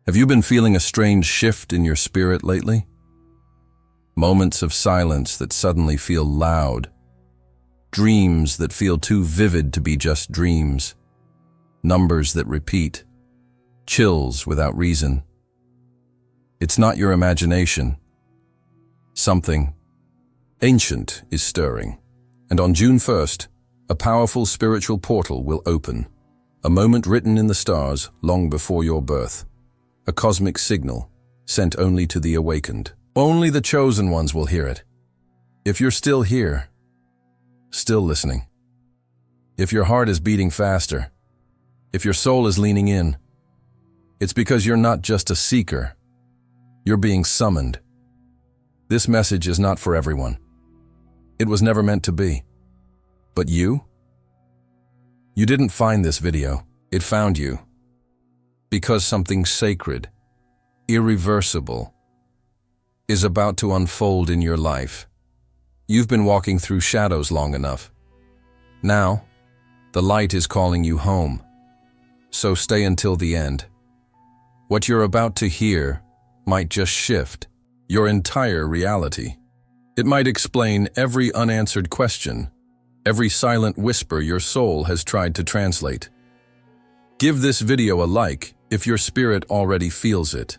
Have you been feeling a strange shift in your spirit lately? Moments of silence that suddenly feel loud. Dreams that feel too vivid to be just dreams. Numbers that repeat. Chills without reason. It's not your imagination. Something ancient is stirring. And on June 1st, a powerful spiritual portal will open. A moment written in the stars long before your birth. A cosmic signal, sent only to the awakened. Only the chosen ones will hear it. If you're still here, still listening, if your heart is beating faster, if your soul is leaning in, it's because you're not just a seeker, you're being summoned. This message is not for everyone. It was never meant to be. But you? You didn't find this video, it found you. Because something sacred, irreversible, is about to unfold in your life. You've been walking through shadows long enough. Now, the light is calling you home. So stay until the end. What you're about to hear might just shift your entire reality. It might explain every unanswered question, every silent whisper your soul has tried to translate. Give this video a like if your spirit already feels it.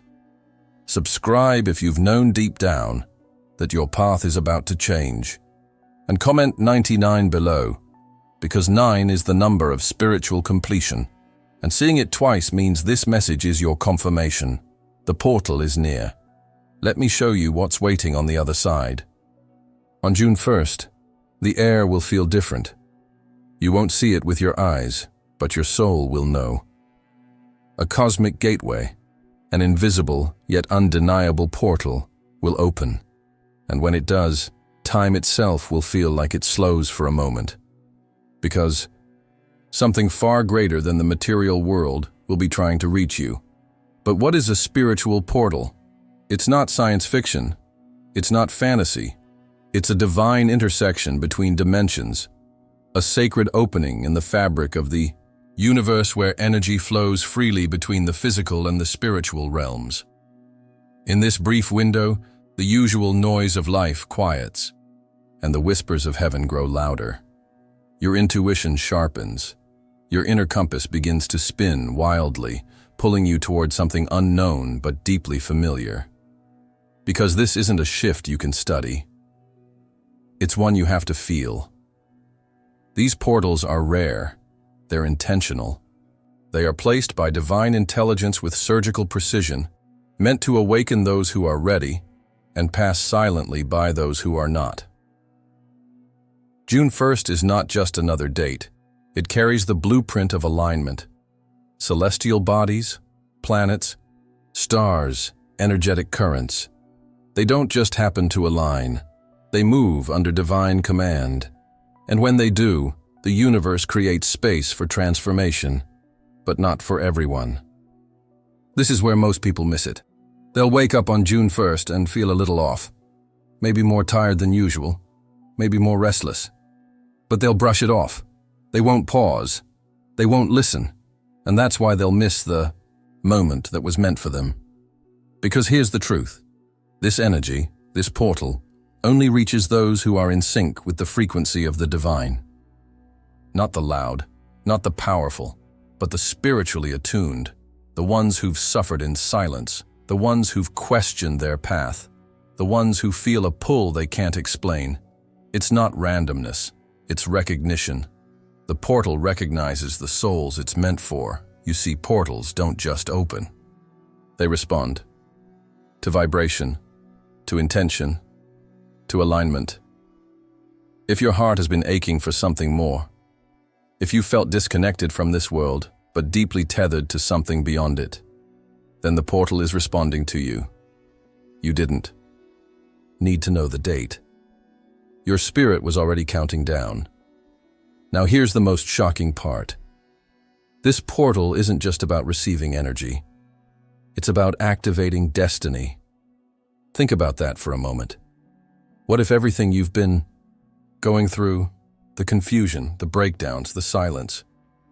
Subscribe if you've known deep down that your path is about to change. And comment 99 below, because 9 is the number of spiritual completion. And seeing it twice means this message is your confirmation. The portal is near. Let me show you what's waiting on the other side. On June 1st, the air will feel different. You won't see it with your eyes, but your soul will know. A cosmic gateway, an invisible yet undeniable portal, will open. And when it does, time itself will feel like it slows for a moment. Because something far greater than the material world will be trying to reach you. But what is a spiritual portal? It's not science fiction. It's not fantasy. It's a divine intersection between dimensions, a sacred opening in the fabric of the universe where energy flows freely between the physical and the spiritual realms. In this brief window, the usual noise of life quiets, and the whispers of heaven grow louder. Your intuition sharpens. Your inner compass begins to spin wildly, pulling you toward something unknown but deeply familiar. Because this isn't a shift you can study. It's one you have to feel. These portals are rare. They're intentional. They are placed by divine intelligence with surgical precision, meant to awaken those who are ready and pass silently by those who are not. June 1st is not just another date. It carries the blueprint of alignment. Celestial bodies, planets, stars, energetic currents. They don't just happen to align. They move under divine command. And when they do, the universe creates space for transformation, but not for everyone. This is where most people miss it. They'll wake up on June 1st and feel a little off, maybe more tired than usual, maybe more restless. But they'll brush it off. They won't pause. They won't listen. And that's why they'll miss the moment that was meant for them. Because here's the truth. This energy, this portal, only reaches those who are in sync with the frequency of the divine. Not the loud, not the powerful, but the spiritually attuned, the ones who've suffered in silence, the ones who've questioned their path, the ones who feel a pull they can't explain. It's not randomness, it's recognition. The portal recognizes the souls it's meant for. You see, portals don't just open. They respond to vibration, to intention, to alignment. If your heart has been aching for something more, if you felt disconnected from this world, but deeply tethered to something beyond it, then the portal is responding to you. You didn't need to know the date. Your spirit was already counting down. Now here's the most shocking part. This portal isn't just about receiving energy. It's about activating destiny. Think about that for a moment. What if everything you've been going through, the confusion, the breakdowns, the silence,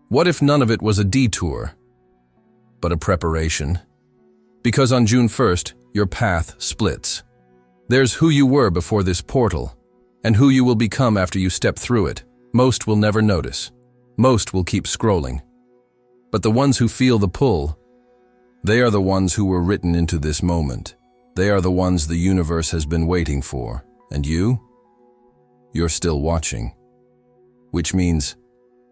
what if none of it was a detour, but a preparation? Because on June 1st, your path splits. There's who you were before this portal, and who you will become after you step through it. Most will never notice. Most will keep scrolling. But the ones who feel the pull, they are the ones who were written into this moment. They are the ones the universe has been waiting for. And you're still watching. Which means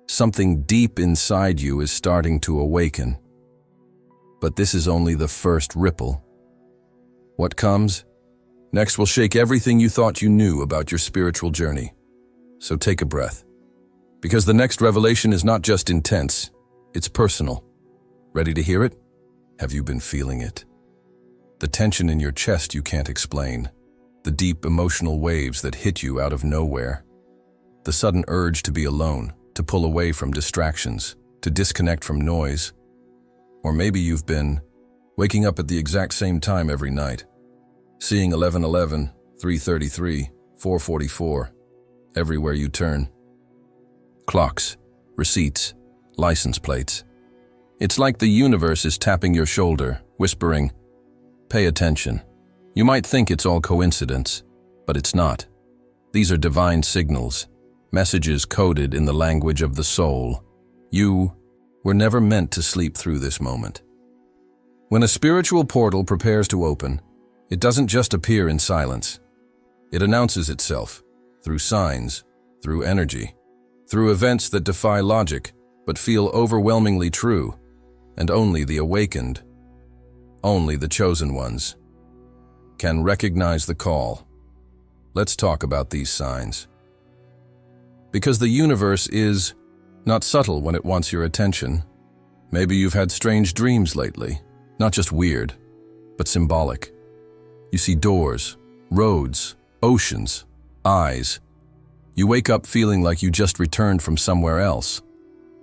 something deep inside you is starting to awaken. But this is only the first ripple. What comes? Next will shake everything you thought you knew about your spiritual journey. So take a breath. Because the next revelation is not just intense, it's personal. Ready to hear it? Have you been feeling it? The tension in your chest you can't explain. The deep emotional waves that hit you out of nowhere. The sudden urge to be alone, to pull away from distractions, to disconnect from noise. Or maybe you've been waking up at the exact same time every night, seeing 11:11, 3:33, 4:44, everywhere you turn. Clocks, receipts, license plates. It's like the universe is tapping your shoulder, whispering, "Pay attention." You might think it's all coincidence, but it's not. These are divine signals, messages coded in the language of the soul. You were never meant to sleep through this moment. When a spiritual portal prepares to open, it doesn't just appear in silence. It announces itself through signs, through energy, through events that defy logic but feel overwhelmingly true, and only the awakened, only the chosen ones, can recognize the call. Let's talk about these signs. Because the universe is not subtle when it wants your attention. Maybe you've had strange dreams lately, not just weird, but symbolic. You see doors, roads, oceans, eyes. You wake up feeling like you just returned from somewhere else,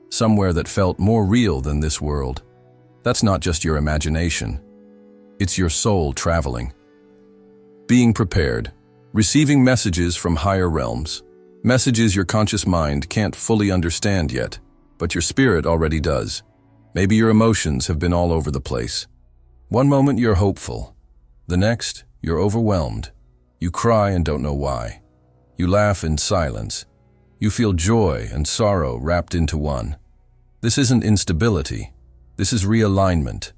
somewhere that felt more real than this world. That's not just your imagination. It's your soul traveling. Being prepared, receiving messages from higher realms, messages your conscious mind can't fully understand yet, but your spirit already does. Maybe your emotions have been all over the place. One moment you're hopeful, the next you're overwhelmed. You cry and don't know why. You laugh in silence. You feel joy and sorrow wrapped into one. This isn't instability. This is realignment.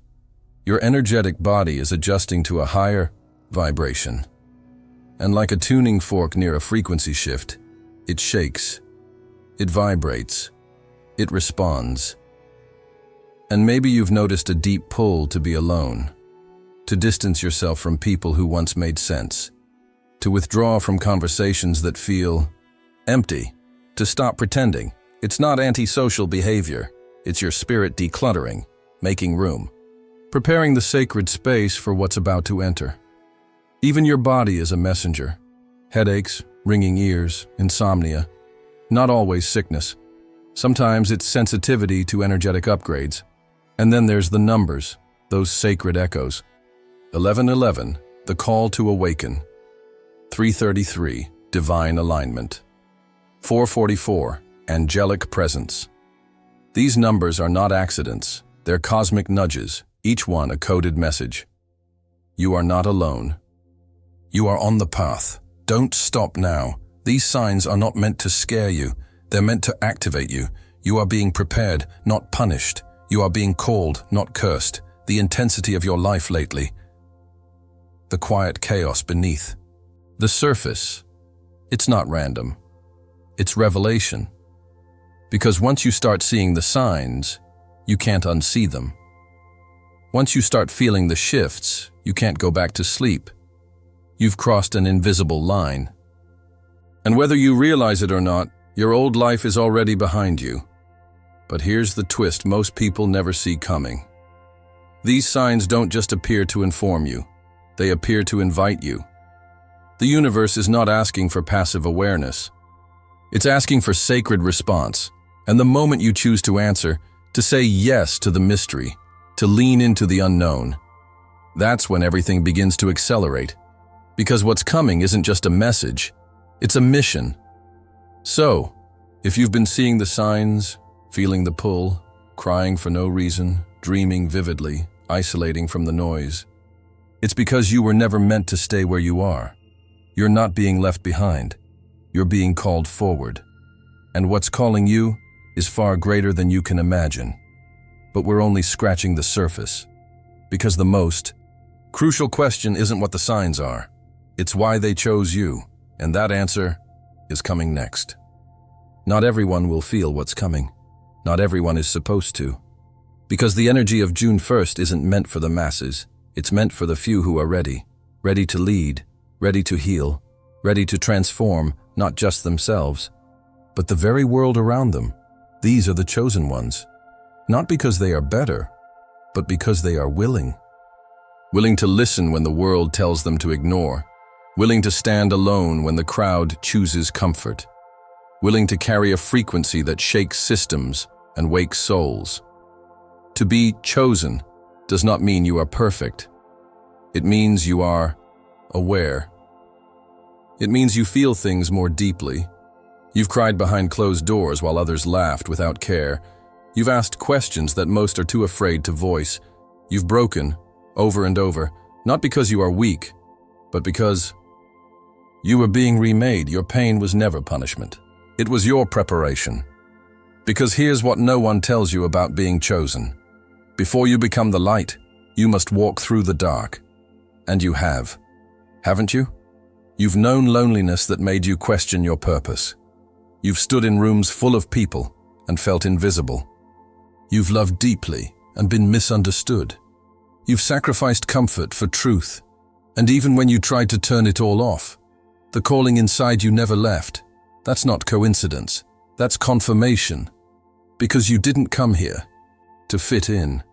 Your energetic body is adjusting to a higher vibration. And like a tuning fork near a frequency shift, it shakes, it vibrates, it responds. And maybe you've noticed a deep pull to be alone, to distance yourself from people who once made sense, to withdraw from conversations that feel empty, to stop pretending. It's not antisocial behavior, it's your spirit decluttering, making room, preparing the sacred space for what's about to enter. Even your body is a messenger. Headaches, ringing ears, insomnia. Not always sickness. Sometimes it's sensitivity to energetic upgrades. And then there's the numbers, those sacred echoes. 11:11, the call to awaken. 3:33, divine alignment. 4:44, angelic presence. These numbers are not accidents. They're cosmic nudges, each one a coded message. You are not alone. You are on the path. Don't stop now. These signs are not meant to scare you. They're meant to activate you. You are being prepared, not punished. You are being called, not cursed. The intensity of your life lately. The quiet chaos beneath. The surface. It's not random. It's revelation. Because once you start seeing the signs, you can't unsee them. Once you start feeling the shifts, you can't go back to sleep. You've crossed an invisible line. And whether you realize it or not, your old life is already behind you. But here's the twist most people never see coming. These signs don't just appear to inform you. They appear to invite you. The universe is not asking for passive awareness. It's asking for sacred response. And the moment you choose to answer, to say yes to the mystery, to lean into the unknown, that's when everything begins to accelerate. Because what's coming isn't just a message, it's a mission. So, if you've been seeing the signs, feeling the pull, crying for no reason, dreaming vividly, isolating from the noise. It's because you were never meant to stay where you are. You're not being left behind. You're being called forward. And what's calling you is far greater than you can imagine. But we're only scratching the surface. Because the most crucial question isn't what the signs are. It's why they chose you, and that answer is coming next. Not everyone will feel what's coming. Not everyone is supposed to. Because the energy of June 1st isn't meant for the masses. It's meant for the few who are ready. Ready to lead, ready to heal, ready to transform not just themselves, but the very world around them. These are the chosen ones. Not because they are better, but because they are willing. Willing to listen when the world tells them to ignore. Willing to stand alone when the crowd chooses comfort. Willing to carry a frequency that shakes systems and wakes souls. To be chosen does not mean you are perfect. It means you are aware. It means you feel things more deeply. You've cried behind closed doors while others laughed without care. You've asked questions that most are too afraid to voice. You've broken, over and over, not because you are weak, but because you were being remade. Your pain was never punishment. It was your preparation. Because here's what no one tells you about being chosen. Before you become the light, you must walk through the dark. And you have, haven't you? You've known loneliness that made you question your purpose. You've stood in rooms full of people and felt invisible. You've loved deeply and been misunderstood. You've sacrificed comfort for truth. And even when you tried to turn it all off, the calling inside you never left. That's not coincidence. That's confirmation. Because you didn't come here to fit in.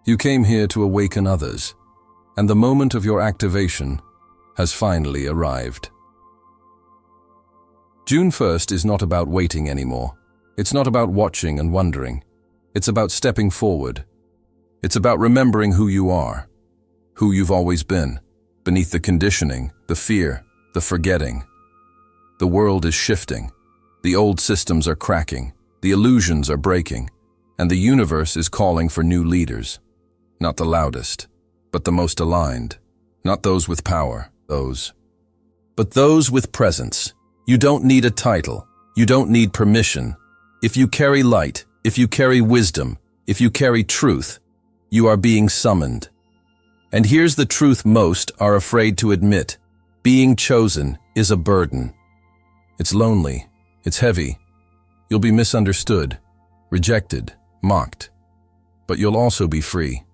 You came here to awaken others. And the moment of your activation has finally arrived. June 1st is not about waiting anymore. It's not about watching and wondering. It's about stepping forward. It's about remembering who you are, who you've always been, beneath the conditioning, the fear, the forgetting. The world is shifting. The old systems are cracking. The illusions are breaking. And the universe is calling for new leaders. Not the loudest, but the most aligned. Not those with power, but those with presence. You don't need a title. You don't need permission. If you carry light, if you carry wisdom, if you carry truth, you are being summoned. And here's the truth most are afraid to admit. Being chosen is a burden. It's lonely. It's heavy. You'll be misunderstood, rejected, mocked. But you'll also be free.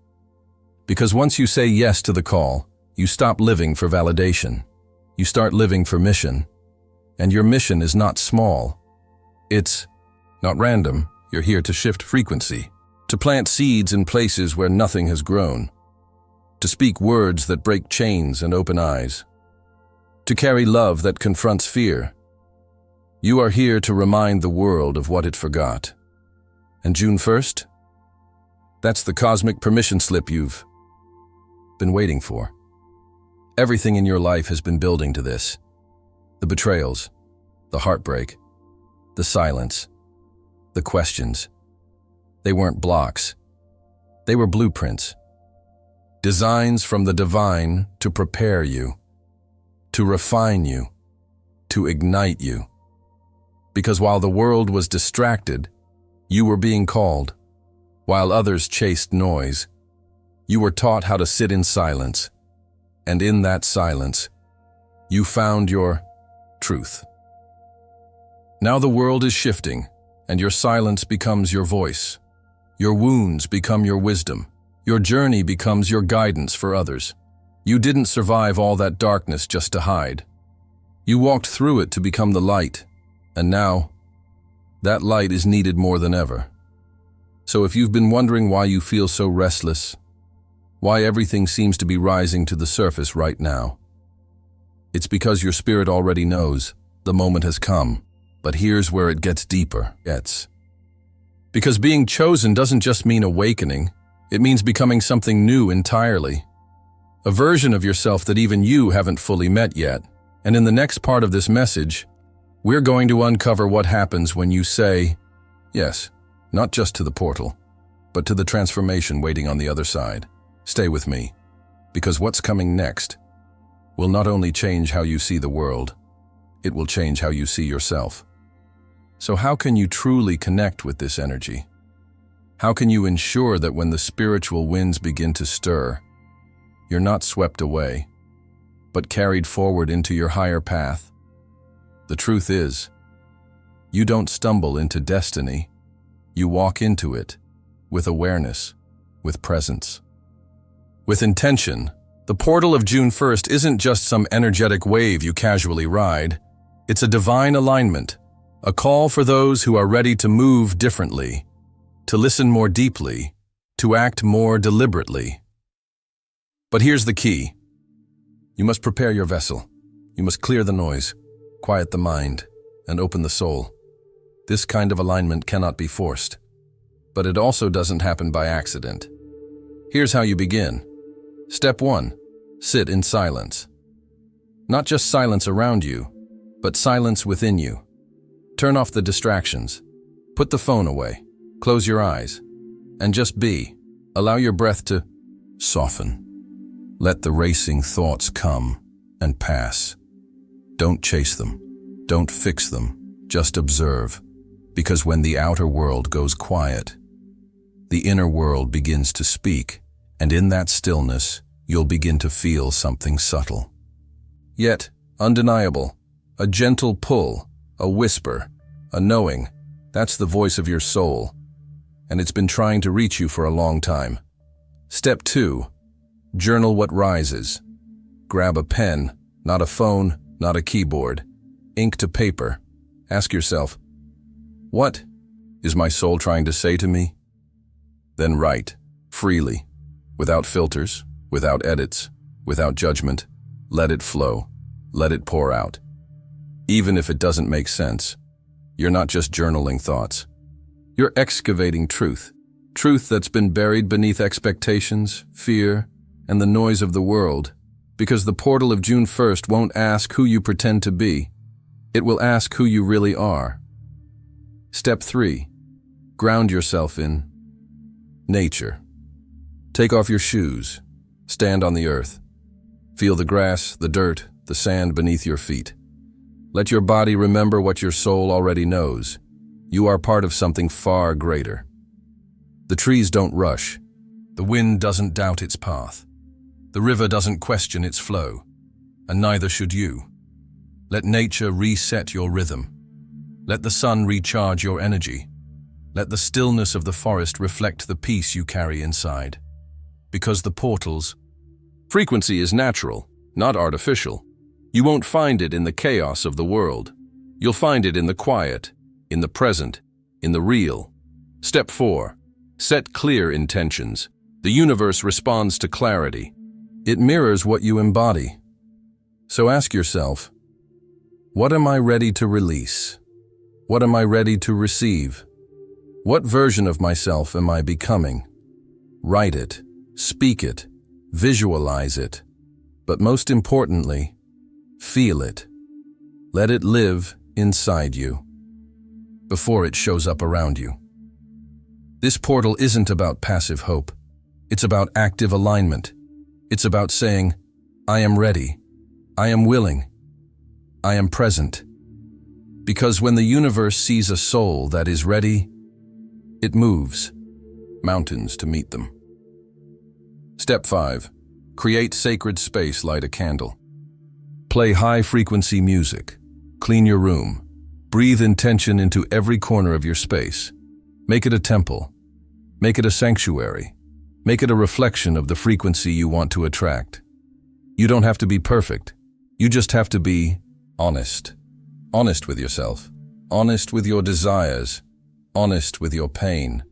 Because once you say yes to the call, you stop living for validation. You start living for mission. And your mission is not small. It's not random. You're here to shift frequency, to plant seeds in places where nothing has grown, to speak words that break chains and open eyes, to carry love that confronts fear. You are here to remind the world of what it forgot. And June 1st? That's the cosmic permission slip you've been waiting for. Everything in your life has been building to this. The betrayals, the heartbreak, the silence, the questions. They weren't blocks. They were blueprints. Designs from the divine to prepare you, to refine you, to ignite you. Because while the world was distracted, you were being called. While others chased noise, you were taught how to sit in silence. And in that silence, you found your truth. Now the world is shifting, and your silence becomes your voice. Your wounds become your wisdom. Your journey becomes your guidance for others. You didn't survive all that darkness just to hide. You walked through it to become the light, and now, that light is needed more than ever. So if you've been wondering why you feel so restless, why everything seems to be rising to the surface right now, it's because your spirit already knows the moment has come. But here's where it gets deeper. Because being chosen doesn't just mean awakening, it means becoming something new entirely. A version of yourself that even you haven't fully met yet. And in the next part of this message, we're going to uncover what happens when you say yes, not just to the portal, but to the transformation waiting on the other side. Stay with me, because what's coming next will not only change how you see the world, it will change how you see yourself. So how can you truly connect with this energy? How can you ensure that when the spiritual winds begin to stir, you're not swept away, but carried forward into your higher path? The truth is, you don't stumble into destiny, you walk into it with awareness, with presence. With intention, the portal of June 1st isn't just some energetic wave you casually ride. It's a divine alignment, a call for those who are ready to move differently, to listen more deeply, to act more deliberately. But here's the key. You must prepare your vessel. You must clear the noise, quiet the mind, and open the soul. This kind of alignment cannot be forced, but it also doesn't happen by accident. Here's how you begin. Step 1. Sit in silence. Not just silence around you, but silence within you. Turn off the distractions. Put the phone away. Close your eyes. And just be. Allow your breath to soften. Let the racing thoughts come and pass. Don't chase them. Don't fix them. Just observe. Because when the outer world goes quiet, the inner world begins to speak, and in that stillness, you'll begin to feel something subtle, yet undeniable, a gentle pull, a whisper, a knowing. That's the voice of your soul, and it's been trying to reach you for a long time. Step 2. Journal what rises. Grab a pen, not a phone, not a keyboard. Ink to paper. Ask yourself, what is my soul trying to say to me? Then write, freely, without filters, without edits, without judgment. Let it flow. Let it pour out. Even if it doesn't make sense, you're not just journaling thoughts. You're excavating truth. Truth that's been buried beneath expectations, fear, and the noise of the world. Because the portal of June 1st won't ask who you pretend to be. It will ask who you really are. Step 3. Ground yourself in nature. Take off your shoes. Stand on the earth. Feel the grass, the dirt, the sand beneath your feet. Let your body remember what your soul already knows. You are part of something far greater. The trees don't rush. The wind doesn't doubt its path. The river doesn't question its flow. And neither should you. Let nature reset your rhythm. Let the sun recharge your energy. Let the stillness of the forest reflect the peace you carry inside. Because the portal's frequency is natural, not artificial. You won't find it in the chaos of the world. You'll find it in the quiet, in the present, in the real. Step 4. Set clear intentions. The universe responds to clarity. It mirrors what you embody. So ask yourself, what am I ready to release? What am I ready to receive? What version of myself am I becoming? Write it, speak it, visualize it, but most importantly, feel it. Let it live inside you before it shows up around you. This portal isn't about passive hope. It's about active alignment. It's about saying, I am ready. I am willing. I am present. Because when the universe sees a soul that is ready, it moves mountains to meet them. Step 5. Create sacred space. Light a candle. Play high-frequency music. Clean your room. Breathe intention into every corner of your space. Make it a temple. Make it a sanctuary. Make it a reflection of the frequency you want to attract. You don't have to be perfect. You just have to be honest. Honest with yourself. Honest with your desires. Honest with your pain.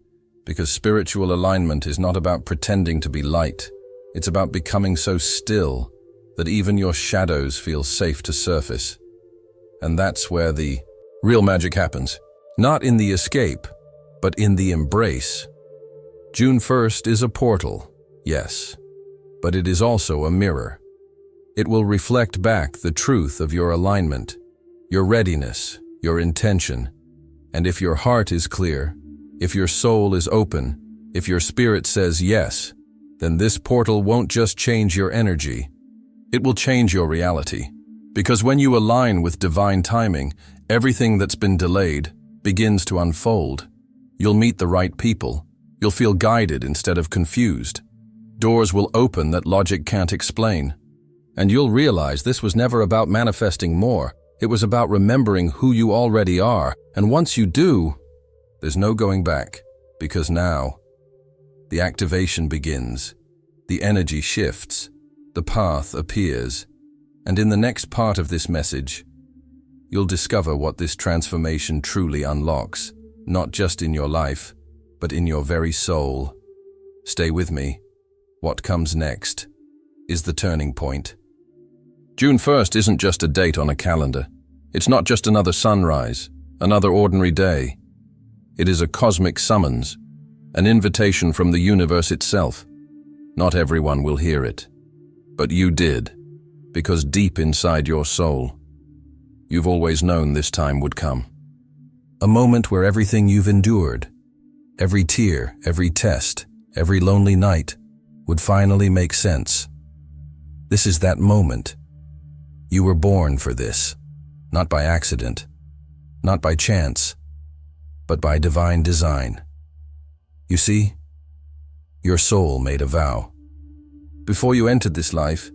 Because spiritual alignment is not about pretending to be light. It's about becoming so still that even your shadows feel safe to surface. And that's where the real magic happens. Not in the escape, but in the embrace. June 1st is a portal, yes, but it is also a mirror. It will reflect back the truth of your alignment, your readiness, your intention. And if your heart is clear, if your soul is open, if your spirit says yes, then this portal won't just change your energy, it will change your reality. Because when you align with divine timing, everything that's been delayed begins to unfold. You'll meet the right people. You'll feel guided instead of confused. Doors will open that logic can't explain. And you'll realize this was never about manifesting more. It was about remembering who you already are. And once you do, there's no going back. Because now, the activation begins. The energy shifts. The path appears. And in the next part of this message, you'll discover what this transformation truly unlocks, not just in your life, but in your very soul. Stay with me. What comes next is the turning point. June 1st isn't just a date on a calendar. It's not just another sunrise, another ordinary day. It is a cosmic summons, an invitation from the universe itself. Not everyone will hear it, but you did. Because deep inside your soul, you've always known this time would come. A moment where everything you've endured, every tear, every test, every lonely night, would finally make sense. This is that moment. You were born for this, not by accident, not by chance, but by divine design. You see, your soul made a vow. Before you entered this life,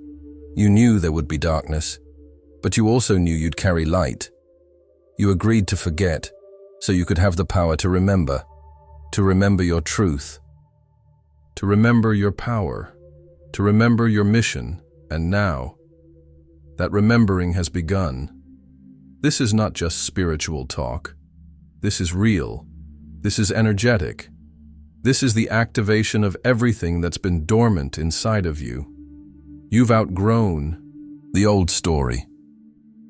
you knew there would be darkness, but you also knew you'd carry light. You agreed to forget, so you could have the power to remember your truth, to remember your power, to remember your mission, and now, that remembering has begun. This is not just spiritual talk. This is real. This is energetic. This is the activation of everything that's been dormant inside of you. You've outgrown the old story,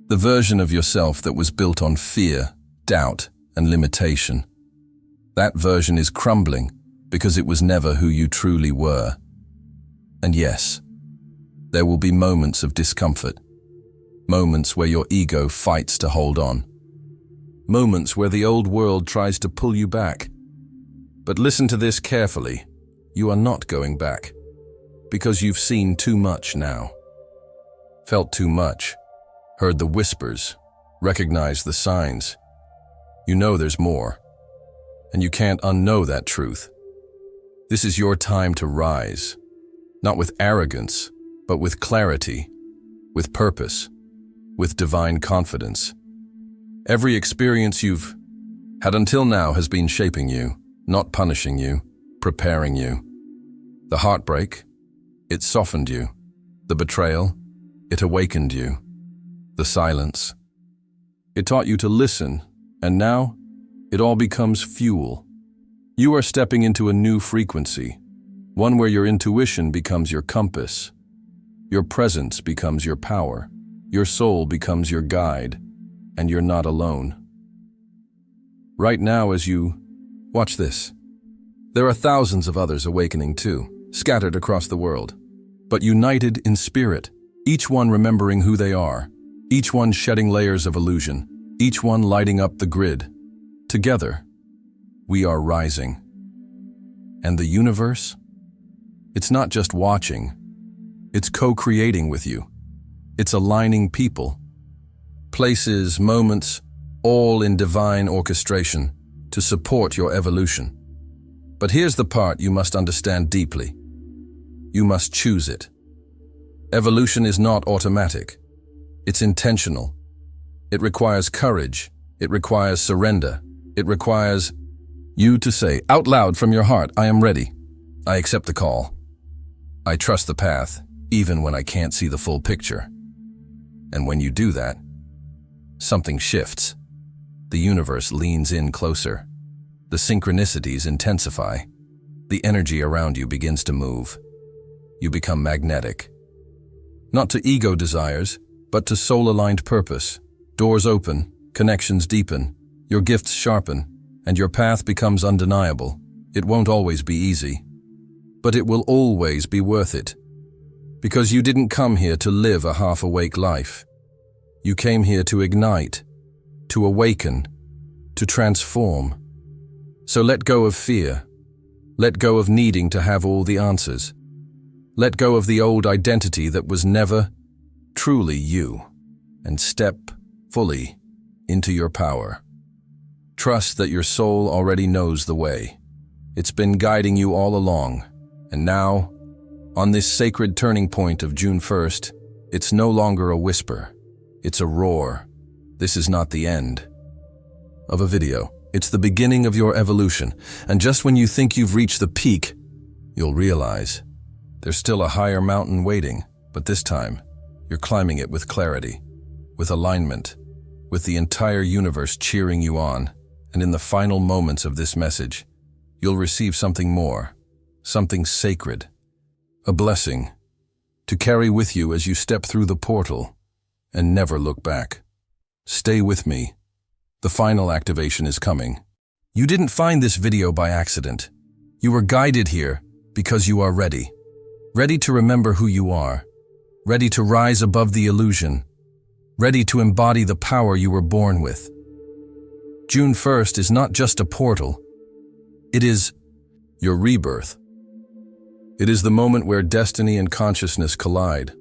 the version of yourself that was built on fear, doubt, and limitation. That version is crumbling because it was never who you truly were. And yes, there will be moments of discomfort, moments where your ego fights to hold on, moments where the old world tries to pull you back. But listen to this carefully. You are not going back. Because you've seen too much now, felt too much, heard the whispers, recognized the signs. You know there's more, and you can't unknow that truth. This is your time to rise, not with arrogance, but with clarity, with purpose, with divine confidence. Every experience you've had until now has been shaping you, not punishing you, preparing you. The heartbreak, it softened you. The betrayal, it awakened you. The silence, it taught you to listen, and now it all becomes fuel. You are stepping into a new frequency, one where your intuition becomes your compass, your presence becomes your power, your soul becomes your guide, and you're not alone. Right now as you watch this, there are thousands of others awakening too, scattered across the world, but united in spirit, each one remembering who they are, each one shedding layers of illusion, each one lighting up the grid. Together, we are rising. And the universe? It's not just watching, it's co-creating with you. It's aligning people, places, moments, all in divine orchestration to support your evolution. But here's the part you must understand deeply. You must choose it. Evolution is not automatic. It's intentional. It requires courage. It requires surrender. It requires you to say out loud from your heart, I am ready. I accept the call. I trust the path, even when I can't see the full picture. And when you do that, something shifts. The universe leans in closer. The synchronicities intensify. The energy around you begins to move. You become magnetic. Not to ego desires, but to soul-aligned purpose. Doors open, connections deepen, your gifts sharpen, and your path becomes undeniable. It won't always be easy, but it will always be worth it. Because you didn't come here to live a half-awake life. You came here to ignite, to awaken, to transform. So let go of fear. Let go of needing to have all the answers. Let go of the old identity that was never truly you, and step fully into your power. Trust that your soul already knows the way. It's been guiding you all along, and now, on this sacred turning point of June 1st, it's no longer a whisper. It's a roar. This is not the end of a video. It's the beginning of your evolution, and just when you think you've reached the peak, you'll realize there's still a higher mountain waiting, but this time, you're climbing it with clarity, with alignment, with the entire universe cheering you on, and in the final moments of this message, you'll receive something more, something sacred, a blessing, to carry with you as you step through the portal and never look back. Stay with me. The final activation is coming. You didn't find this video by accident. You were guided here because you are ready. Ready to remember who you are. Ready to rise above the illusion. Ready to embody the power you were born with. June 1st is not just a portal. It is your rebirth. It is the moment where destiny and consciousness collide,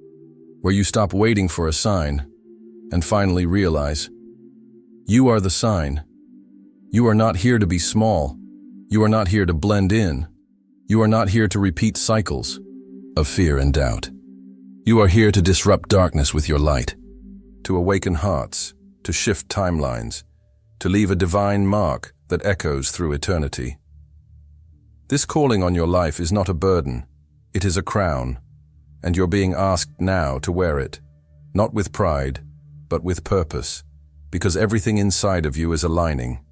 where you stop waiting for a sign and finally realize you are the sign. You are not here to be small. You are not here to blend in. You are not here to repeat cycles of fear and doubt. You are here to disrupt darkness with your light, to awaken hearts, to shift timelines, to leave a divine mark that echoes through eternity. This calling on your life is not a burden, it is a crown, and you're being asked now to wear it, not with pride, but with purpose, because everything inside of you is aligning.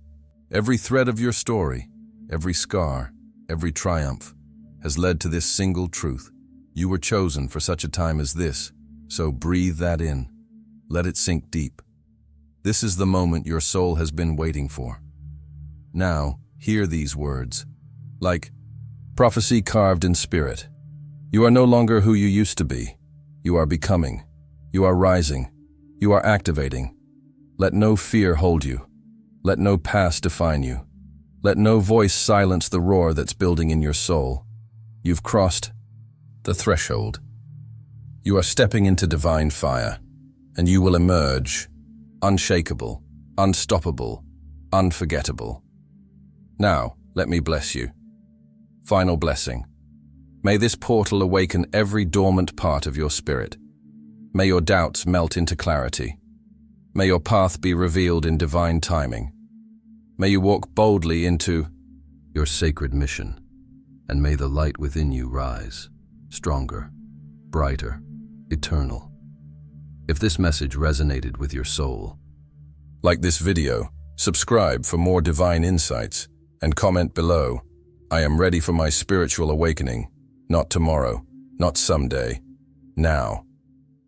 Every thread of your story, every scar, every triumph, has led to this single truth. You were chosen for such a time as this, so breathe that in. Let it sink deep. This is the moment your soul has been waiting for. Now, hear these words, like prophecy carved in spirit. You are no longer who you used to be. You are becoming. You are rising. You are activating. Let no fear hold you. Let no past define you. Let no voice silence the roar that's building in your soul. You've crossed the threshold. You are stepping into divine fire, and you will emerge unshakable, unstoppable, unforgettable. Now, let me bless you. Final blessing. May this portal awaken every dormant part of your spirit. May your doubts melt into clarity. May your path be revealed in divine timing. May you walk boldly into your sacred mission, and may the light within you rise, stronger, brighter, eternal. If this message resonated with your soul, like this video, subscribe for more divine insights, and comment below, I am ready for my spiritual awakening, not tomorrow, not someday, now.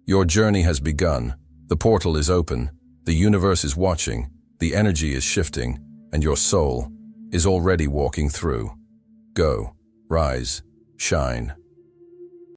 Your journey has begun, the portal is open, the universe is watching, the energy is shifting, and your soul is already walking through. Go, rise, shine.